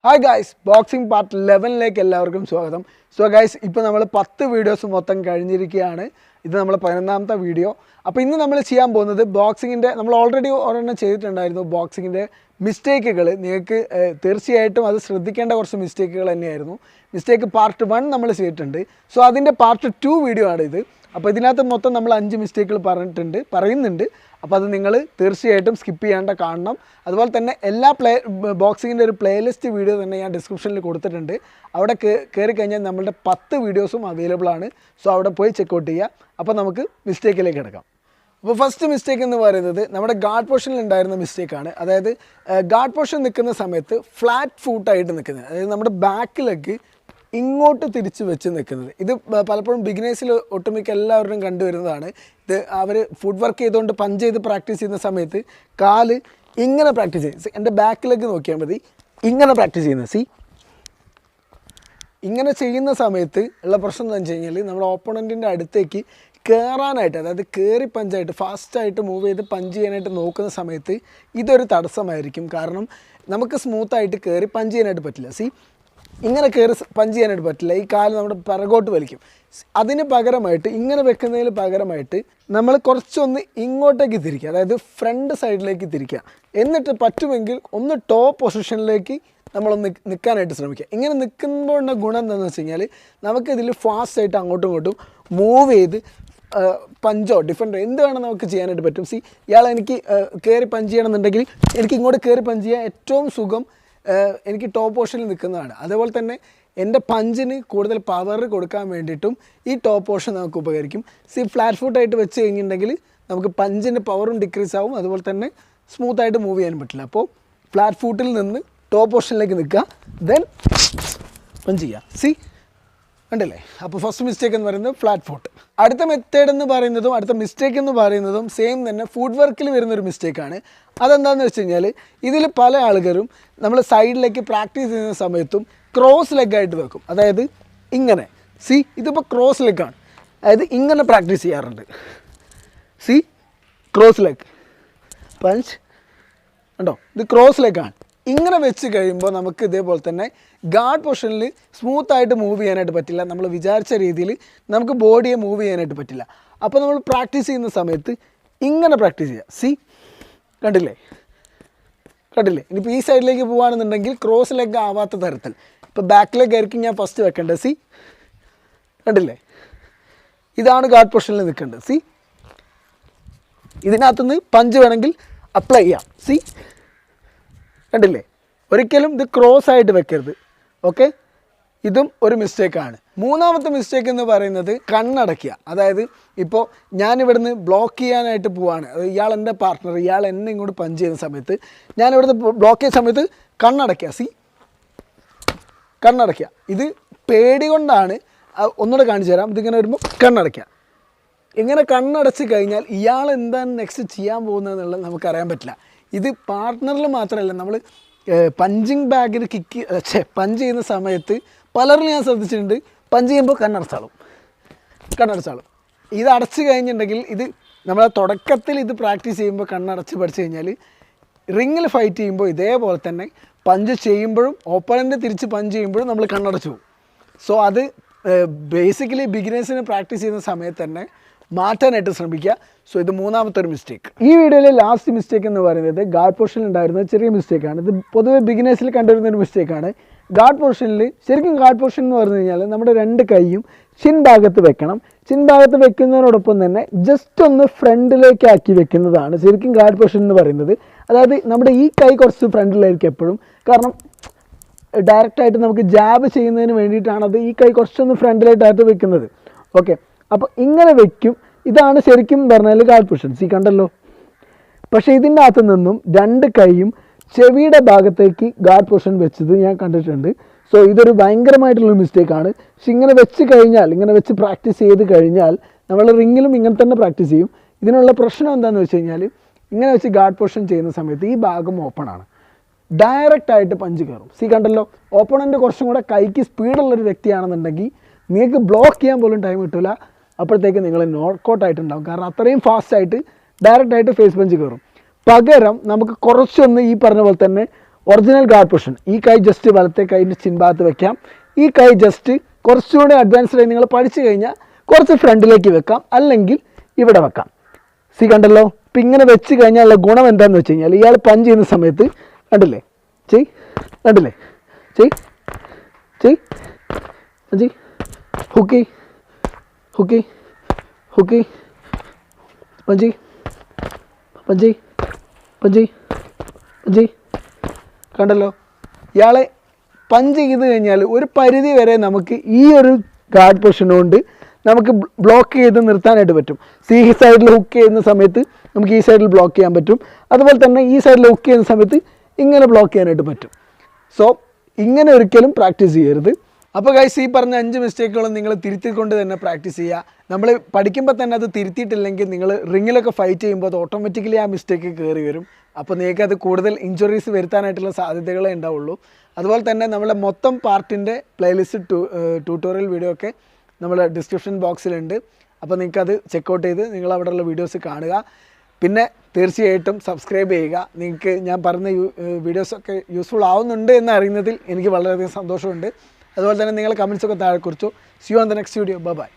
Hi guys, boxing part 11ലേക്ക് എല്ലാവർക്കും സ്വാഗതം. So guys, ഇപ്പോൾ നമ്മൾ 10 വീഡിയോസ് മൊത്തം കഴിഞ്ഞിരിക്കുകയാണ്. ഇത് നമ്മൾ 11ാമത്തെ വീഡിയോ. അപ്പോൾ ഇന്ന് നമ്മൾ ചെയ്യാൻ പോകുന്നത് ബോക്സിങ്ങിൻ്റെ, നമ്മൾ ഓൾറെഡി ഒരെണ്ണം ചെയ്തിട്ടുണ്ടായിരുന്നു, ബോക്സിങ്ങിൻ്റെ മിസ്റ്റേക്കുകൾ. നിങ്ങൾക്ക് തീർച്ചയായിട്ടും അത് ശ്രദ്ധിക്കേണ്ട കുറച്ച് മിസ്റ്റേക്കുകൾ തന്നെയായിരുന്നു. മിസ്റ്റേക്ക് പാർട്ട് 1 നമ്മൾ ചെയ്തിട്ടുണ്ട്. സോ അതിൻ്റെ പാർട്ട് 2 വീഡിയോ ആണ് ഇത്. അപ്പോൾ ഇതിനകത്ത് മൊത്തം നമ്മൾ 5 മിസ്റ്റേക്കുകൾ പറയുന്നുണ്ട്. അപ്പോൾ അത് നിങ്ങൾ തീർച്ചയായിട്ടും സ്കിപ്പ് ചെയ്യാണ്ട് കാണണം. അതുപോലെ തന്നെ എല്ലാ ബോക്സിങ്ങിൻ്റെ ഒരു പ്ലേലിസ്റ്റ് വീഡിയോ തന്നെ ഞാൻ ഡിസ്ക്രിപ്ഷനിൽ കൊടുത്തിട്ടുണ്ട്. അവിടെ കയറി കഴിഞ്ഞാൽ നമ്മളുടെ 10 വീഡിയോസും അവൈലബിൾ ആണ്. സോ അവിടെ പോയി ചെക്കൗട്ട് ചെയ്യുക. അപ്പോൾ നമുക്ക് മിസ്റ്റേക്കിലേക്ക് കിടക്കാം. അപ്പോൾ ഫസ്റ്റ് മിസ്റ്റേക്ക് എന്ന് പറയുന്നത് നമ്മുടെ ഗാർഡ് പൊസിഷനിൽ ഉണ്ടായിരുന്ന മിസ്റ്റേക്കാണ്. അതായത് ഗാർഡ് പൊസിഷൻ നിൽക്കുന്ന സമയത്ത് ഫ്ലാറ്റ് ഫൂട്ടായിട്ട് നിൽക്കുന്നത്, അതായത് നമ്മുടെ ബാക്ക് ലെഗ് ഇങ്ങോട്ട് തിരിച്ച് വെച്ച് നിൽക്കുന്നത്. ഇത് പലപ്പോഴും ബിഗിനേഴ്സിൽ ഒട്ടുമിക്ക എല്ലാവരും കണ്ടുവരുന്നതാണ്. ഇത് അവർ ഫുഡ് വർക്ക് ചെയ്തുകൊണ്ട് പഞ്ച് ചെയ്ത് പ്രാക്ടീസ് ചെയ്യുന്ന സമയത്ത് കാല് ഇങ്ങനെ പ്രാക്ടീസ് ചെയ്യും. എൻ്റെ ബാക്ക് ലെഗ് നോക്കിയാൽ മതി, ഇങ്ങനെ പ്രാക്ടീസ് ചെയ്യുന്നത്. ഇങ്ങനെ ചെയ്യുന്ന സമയത്ത് ഉള്ള പ്രശ്നം എന്താണെന്ന് വെച്ച് കഴിഞ്ഞാൽ നമ്മുടെ ഓപ്പോണൻറ്റിൻ്റെ അടുത്തേക്ക് കയറാനായിട്ട്, അതായത് കയറി പഞ്ചായിട്ട് ഫാസ്റ്റായിട്ട് മൂവ് ചെയ്ത് പഞ്ച് ചെയ്യാനായിട്ട് നോക്കുന്ന സമയത്ത് ഇതൊരു തടസ്സമായിരിക്കും. കാരണം നമുക്ക് സ്മൂത്തായിട്ട് കയറി പഞ്ച് ചെയ്യാനായിട്ട് പറ്റില്ല. ഇങ്ങനെ കയറി പഞ്ച് ചെയ്യാനായിട്ട് പറ്റില്ല. ഈ കാല് നമ്മുടെ പിറകോട്ട് വലിക്കും. അതിന് പകരമായിട്ട്, ഇങ്ങനെ വെക്കുന്നതിന് പകരമായിട്ട് നമ്മൾ കുറച്ചൊന്ന് ഇങ്ങോട്ടേക്ക് തിരിക്കുക, അതായത് ഫ്രണ്ട് സൈഡിലേക്ക് തിരിക്കുക. എന്നിട്ട് പറ്റുമെങ്കിൽ ഒന്ന് ടോപ്പ് പൊസിഷനിലേക്ക് നമ്മളൊന്ന് നിൽക്കാനായിട്ട് ശ്രമിക്കുക. ഇങ്ങനെ നിൽക്കുമ്പോഴുള്ള ഗുണം എന്താണെന്ന് വെച്ച് കഴിഞ്ഞാൽ നമുക്കിതിൽ ഫാസ്റ്റായിട്ട് അങ്ങോട്ടും ഇങ്ങോട്ടും മൂവ് ചെയ്ത് പഞ്ചോ ഡിഫറെൻ്റ് എന്ത് വേണം നമുക്ക് ചെയ്യാനായിട്ട് പറ്റും. ഇയാൾ എനിക്ക് കയറി പഞ്ച് ചെയ്യണമെന്നുണ്ടെങ്കിൽ എനിക്ക് ഇങ്ങോട്ട് കയറി പഞ്ച് ചെയ്യാൻ ഏറ്റവും സുഖം എനിക്ക് ടോപ്പ് പോർഷനിൽ നിൽക്കുന്നതാണ്. അതേപോലെ തന്നെ എൻ്റെ പഞ്ചിന് കൂടുതൽ പവർ കൊടുക്കാൻ വേണ്ടിയിട്ടും ഈ ടോപ്പ് പോർഷൻ നമുക്ക് ഉപകരിക്കും. ഫ്ലാറ്റ് ഫുട്ടായിട്ട് വെച്ച് കഴിഞ്ഞിട്ടുണ്ടെങ്കിൽ നമുക്ക് പഞ്ചിൻ്റെ പവറും ഡിക്രീസ് ആവും, അതുപോലെ തന്നെ സ്മൂത്തായിട്ട് മൂവ് ചെയ്യാൻ പറ്റില്ല. അപ്പോൾ ഫ്ലാറ്റ് ഫുട്ടിൽ നിന്ന് ടോപ്പ് പോർഷനിലേക്ക് നിൽക്കുക, ദെൻ പഞ്ച് ചെയ്യുക. കണ്ടില്ലേ? അപ്പോൾ ഫസ്റ്റ് മിസ്റ്റേക്ക് എന്ന് പറയുന്നത് ഫ്ലാറ്റ് ഫുട്ട്. അടുത്ത മെത്തേഡ് എന്ന് പറയുന്നതും അടുത്ത മിസ്റ്റേക്ക് എന്ന് പറയുന്നതും സെയിം തന്നെ ഫുഡ് വർക്കിൽ വരുന്നൊരു മിസ്റ്റേക്കാണ്. അതെന്താണെന്ന് വെച്ച് കഴിഞ്ഞാൽ ഇതിൽ പല ആളുകളും നമ്മൾ സൈഡിലേക്ക് പ്രാക്ടീസ് ചെയ്യുന്ന സമയത്തും ക്രോസ് ലെഗായിട്ട് വെക്കും. അതായത് ഇങ്ങനെ ഇതിപ്പോൾ ക്രോസ് ലെഗാണ്, അതായത് ഇങ്ങനെ പ്രാക്ടീസ് ചെയ്യാറുണ്ട്. ക്രോസ് ലെഗ് പഞ്ച് കണ്ടോ, ഇത് ക്രോസ് ലെഗാണ്. ഇങ്ങനെ വെച്ച് കഴിയുമ്പോൾ നമുക്ക് ഇതേപോലെ തന്നെ ഗാർഡ് പൊസിഷനിൽ സ്മൂത്തായിട്ട് മൂവ് ചെയ്യാനായിട്ട് പറ്റില്ല. നമ്മൾ വിചാരിച്ച രീതിയിൽ നമുക്ക് ബോഡിയെ മൂവ് ചെയ്യാനായിട്ട് പറ്റില്ല. അപ്പോൾ നമ്മൾ പ്രാക്ടീസ് ചെയ്യുന്ന സമയത്ത് ഇങ്ങനെ പ്രാക്ടീസ് ചെയ്യുക. കണ്ടില്ലേ? ഇനിയിപ്പോൾ ഈ സൈഡിലേക്ക് പോകുകയാണെന്നുണ്ടെങ്കിൽ ക്രോസ് ലെഗ് ആവാത്ത തരത്തിൽ ഇപ്പോൾ ബാക്ക് ലെഗ് ആയിരിക്കും ഞാൻ ഫസ്റ്റ് വെക്കേണ്ടത്. കണ്ടില്ലേ? ഇതാണ് ഗാർഡ് പൊസിഷനിൽ നിൽക്കേണ്ടത്. ഇതിനകത്തുനിന്ന് പഞ്ച് വേണമെങ്കിൽ അപ്ലൈ ചെയ്യാം. കണ്ടില്ലേ? ഒരിക്കലും ഇത് ക്രോസ് ആയിട്ട് വെക്കരുത്. ഓക്കെ, ഇതും ഒരു മിസ്റ്റേക്കാണ്. മൂന്നാമത്തെ മിസ്റ്റേക്ക് എന്ന് പറയുന്നത് കണ്ണടയ്ക്കുക. അതായത് ഇപ്പോൾ ഞാനിവിടുന്ന് ബ്ലോക്ക് ചെയ്യാനായിട്ട് പോവാണ്, ഇയാൾ എൻ്റെ പാർട്ട്ണർ, ഇയാൾ എന്നെ ഇങ്ങോട്ട് പഞ്ച് ചെയ്യുന്ന സമയത്ത് ഞാനിവിടുന്ന് ബ്ലോക്ക് ചെയ്യുന്ന സമയത്ത് കണ്ണടയ്ക്കുക. കണ്ണടയ്ക്കുക. ഇത് പേടി കൊണ്ടാണ്. ഒന്നുകൂടെ കാണിച്ചു തരാം. ഇതിങ്ങനെ വരുമ്പോൾ കണ്ണടയ്ക്കുക. ഇങ്ങനെ കണ്ണടച്ച് കഴിഞ്ഞാൽ ഇയാൾ എന്താണ് നെക്സ്റ്റ് ചെയ്യാൻ പോകുന്നതെന്നുള്ളത് നമുക്കറിയാൻ പറ്റില്ല. ഇത് പാർട്ട്ണറിൽ മാത്രമല്ല, നമ്മൾ പഞ്ചിങ് ബാഗിൽ പഞ്ച് ചെയ്യുന്ന സമയത്ത് പലരും ഞാൻ ശ്രദ്ധിച്ചിട്ടുണ്ട്, പഞ്ച് ചെയ്യുമ്പോൾ കണ്ണടച്ചാളും. ഇത് അടച്ച് കഴിഞ്ഞിട്ടുണ്ടെങ്കിൽ ഇത് നമ്മൾ തുടക്കത്തിൽ ഇത് പ്രാക്ടീസ് ചെയ്യുമ്പോൾ കണ്ണടച്ച് പഠിച്ചു കഴിഞ്ഞാൽ റിങ്ങിൽ ഫൈറ്റ് ചെയ്യുമ്പോൾ ഇതേപോലെ തന്നെ പഞ്ച് ചെയ്യുമ്പോഴും ഓപ്പണൻ്റ് തിരിച്ച് പഞ്ച് ചെയ്യുമ്പോഴും നമ്മൾ കണ്ണടച്ചു പോകും. സോ അത് ബേസിക്കലി ബിഗിനേഴ്സിന് പ്രാക്ടീസ് ചെയ്യുന്ന സമയത്ത് തന്നെ മാറ്റാനായിട്ട് ശ്രമിക്കുക. സോ ഇത് മൂന്നാമത്തെ ഒരു മിസ്റ്റേക്ക്. ഈ വീഡിയോയിലെ ലാസ്റ്റ് മിസ്റ്റേക്ക് എന്ന് പറയുന്നത് ഗാർഡ് പൊസിഷനിൽ ഉണ്ടായിരുന്ന ചെറിയ മിസ്റ്റേക്കാണ്. ഇത് പൊതുവെ ബിഗിനേഴ്സിൽ കണ്ടുവരുന്ന ഒരു മിസ്റ്റേക്കാണ്. ഗാർഡ് പൊസിഷനിൽ ശരിക്കും ഗാർഡ് പൊസിഷൻ എന്ന് പറഞ്ഞു കഴിഞ്ഞാൽ നമ്മുടെ 2 കൈയും ചിൻ ഭാഗത്ത് വെക്കണം. ചിൻ ഭാഗത്ത് വെക്കുന്നതിനോടൊപ്പം തന്നെ ജസ്റ്റ് ഒന്ന് ഫ്രണ്ടിലേക്ക് ആക്കി വെക്കുന്നതാണ് ശരിക്കും ഗാർഡ് പൊസിഷൻ എന്ന് പറയുന്നത്. അതായത് നമ്മുടെ ഈ കൈ കുറച്ച് ഫ്രണ്ടിലായിരിക്കും എപ്പോഴും. കാരണം ഡയറക്റ്റായിട്ട് നമുക്ക് ജാബ് ചെയ്യുന്നതിന് വേണ്ടിയിട്ടാണ് അത് ഈ കൈ കുറച്ചൊന്ന് ഫ്രണ്ടിലായിട്ടായിട്ട് വെക്കുന്നത്. ഓക്കെ, അപ്പോൾ ഇങ്ങനെ വെക്കും. ഇതാണ് ശരിക്കും പറഞ്ഞാൽ ഗാർഡ് പൊസിഷൻ. കണ്ടല്ലോ? പക്ഷേ ഇതിൻ്റെ അകത്തു നിന്നും 2 കൈയും ചെവിയുടെ ഭാഗത്തേക്ക് ഗാർഡ് പൊസിഷൻ വെച്ചത് ഞാൻ കണ്ടിട്ടുണ്ട്. സോ ഇതൊരു ഭയങ്കരമായിട്ടുള്ളൊരു മിസ്റ്റേക്കാണ്. പക്ഷെ ഇങ്ങനെ വെച്ച് കഴിഞ്ഞാൽ, ഇങ്ങനെ വെച്ച് പ്രാക്ടീസ് ചെയ്ത് കഴിഞ്ഞാൽ നമ്മൾ റിങ്ങിലും ഇങ്ങനെ തന്നെ പ്രാക്ടീസ് ചെയ്യും. ഇതിനുള്ള പ്രശ്നം എന്താണെന്ന് വെച്ച് കഴിഞ്ഞാൽ ഇങ്ങനെ വെച്ച് ഗാർഡ് പൊസിഷൻ ചെയ്യുന്ന സമയത്ത് ഈ ഭാഗം ഓപ്പണാണ്, ഡയറക്റ്റായിട്ട് പഞ്ച് കയറും. കണ്ടല്ലോ? ഓപ്പണൻ്റ് കുറച്ചും കൂടെ കൈക്ക് സ്പീഡുള്ളൊരു വ്യക്തിയാണെന്നുണ്ടെങ്കിൽ നിങ്ങൾക്ക് ബ്ലോക്ക് ചെയ്യാൻ പോലും ടൈം കിട്ടില്ല. അപ്പോഴത്തേക്ക് നിങ്ങൾ നോക്കൗട്ടായിട്ടുണ്ടാകും. കാരണം അത്രയും ഫാസ്റ്റായിട്ട് ഡയറക്റ്റായിട്ട് ഫേസ് പഞ്ച് കയറും. പകരം നമുക്ക് കുറച്ചൊന്ന് ഈ പറഞ്ഞ പോലെ തന്നെ ഒറിജിനൽ ഗാർഡ് പൊസിഷൻ. ഈ കൈ ജസ്റ്റ് വലത്തെ കൈൻ്റെ ചിൻഭാഗത്ത് വെക്കാം. ഈ കൈ ജസ്റ്റ് കുറച്ചുകൂടി അഡ്വാൻസ്ഡ് ആയി നിങ്ങൾ പഠിച്ചു കഴിഞ്ഞാൽ കുറച്ച് ഫ്രണ്ടിലേക്ക് വെക്കാം, അല്ലെങ്കിൽ ഇവിടെ വെക്കാം. കണ്ടല്ലോ. ഇപ്പം ഇങ്ങനെ വെച്ച് കഴിഞ്ഞാലുള്ള ഗുണം എന്താണെന്ന് വെച്ച് കഴിഞ്ഞാൽ ഇയാൾ പഞ്ച് ചെയ്യുന്ന സമയത്ത് കണ്ടില്ലേ, കണ്ടില്ലേ, ഹുക്കി ഹുക്കി ഹുക്കി പഞ്ചി പഞ്ചി പഞ്ചി പഞ്ചി. കണ്ടല്ലോ. ഇയാളെ പഞ്ച് ചെയ്ത് കഴിഞ്ഞാൽ ഒരു പരിധി വരെ നമുക്ക് ഈ ഒരു ഗാർഡ് പൊസിഷൻ കൊണ്ട് നമുക്ക് ബ്ലോക്ക് ചെയ്ത് നിർത്താനായിട്ട് പറ്റും. ഈ സൈഡിൽ ഹുക്ക് ചെയ്യുന്ന സമയത്ത് നമുക്ക് ഈ സൈഡിൽ ബ്ലോക്ക് ചെയ്യാൻ പറ്റും. അതുപോലെ തന്നെ ഈ സൈഡിൽ ഹുക്ക് ചെയ്യുന്ന സമയത്ത് ഇങ്ങനെ ബ്ലോക്ക് ചെയ്യാനായിട്ട് പറ്റും. സോ ഇങ്ങനെ ഒരിക്കലും പ്രാക്ടീസ് ചെയ്യരുത്. അപ്പോൾ ഗൈസ്, ഈ പറഞ്ഞ 5 മിസ്റ്റേക്കുകളും നിങ്ങൾ തിരുത്തിക്കൊണ്ട് തന്നെ പ്രാക്ടീസ് ചെയ്യുക. നമ്മൾ പഠിക്കുമ്പോൾ തന്നെ അത് തിരുത്തിയിട്ടില്ലെങ്കിൽ നിങ്ങൾ റിങ്ങിലൊക്കെ ഫൈറ്റ് ചെയ്യുമ്പോൾ അത് ഓട്ടോമാറ്റിക്കലി ആ മിസ്റ്റേക്ക് കയറി വരും. അപ്പോൾ നിങ്ങൾക്ക് അത് കൂടുതൽ ഇഞ്ചുറീസ് വരുത്താനായിട്ടുള്ള സാധ്യതകളേ ഉണ്ടാവുള്ളൂ. അതുപോലെ തന്നെ നമ്മളെ മൊത്തം പാർട്ടിൻ്റെ പ്ലേലിസ്റ്റ് ട്യൂട്ടോറിയൽ വീഡിയോ ഒക്കെ നമ്മുടെ ഡിസ്ക്രിപ്ഷൻ ബോക്സിലുണ്ട്. അപ്പോൾ നിങ്ങൾക്കത് ചെക്കൗട്ട് ചെയ്ത് നിങ്ങൾ അവിടെയുള്ള വീഡിയോസ് കാണുക. പിന്നെ തീർച്ചയായിട്ടും സബ്സ്ക്രൈബ് ചെയ്യുക. നിങ്ങൾക്ക് ഞാൻ പറഞ്ഞ വീഡിയോസൊക്കെ യൂസ്ഫുൾ ആവുന്നുണ്ട് എന്ന് അറിയുന്നതിൽ എനിക്ക് വളരെയധികം സന്തോഷമുണ്ട്. അതുപോലെ തന്നെ നിങ്ങൾ കമൻസൊക്കെ താഴെ കുറിച്ചു. See you on the next video. By.